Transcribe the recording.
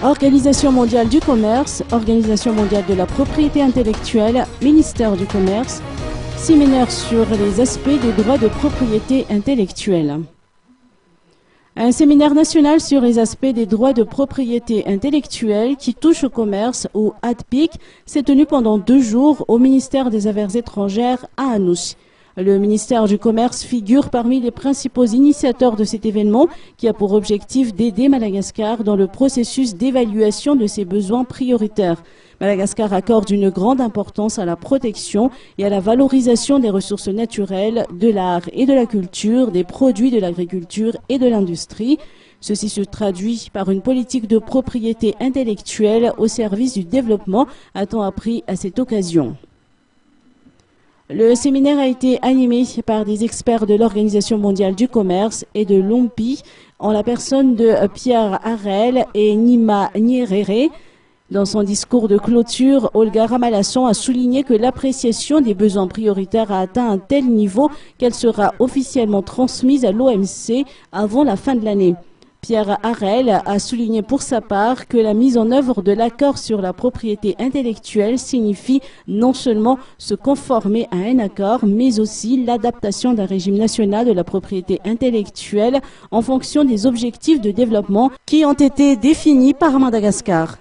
Organisation mondiale du commerce, Organisation mondiale de la propriété intellectuelle, ministère du commerce, séminaire sur les aspects des droits de propriété intellectuelle. Un séminaire national sur les aspects des droits de propriété intellectuelle qui touche au commerce, ou ADPIC, s'est tenu pendant 2 jours au ministère des Affaires étrangères à Anous. Le ministère du Commerce figure parmi les principaux initiateurs de cet événement qui a pour objectif d'aider Madagascar dans le processus d'évaluation de ses besoins prioritaires. Madagascar accorde une grande importance à la protection et à la valorisation des ressources naturelles, de l'art et de la culture, des produits de l'agriculture et de l'industrie. Ceci se traduit par une politique de propriété intellectuelle au service du développement, a-t-on appris à cette occasion. Le séminaire a été animé par des experts de l'Organisation mondiale du commerce et de l'OMPI en la personne de Pierre Harel et Nima Nyerere. Dans son discours de clôture, Olga Ramalasson a souligné que l'appréciation des besoins prioritaires a atteint un tel niveau qu'elle sera officiellement transmise à l'OMC avant la fin de l'année. Pierre Harel a souligné pour sa part que la mise en œuvre de l'accord sur la propriété intellectuelle signifie non seulement se conformer à un accord, mais aussi l'adaptation d'un régime national de la propriété intellectuelle en fonction des objectifs de développement qui ont été définis par Madagascar.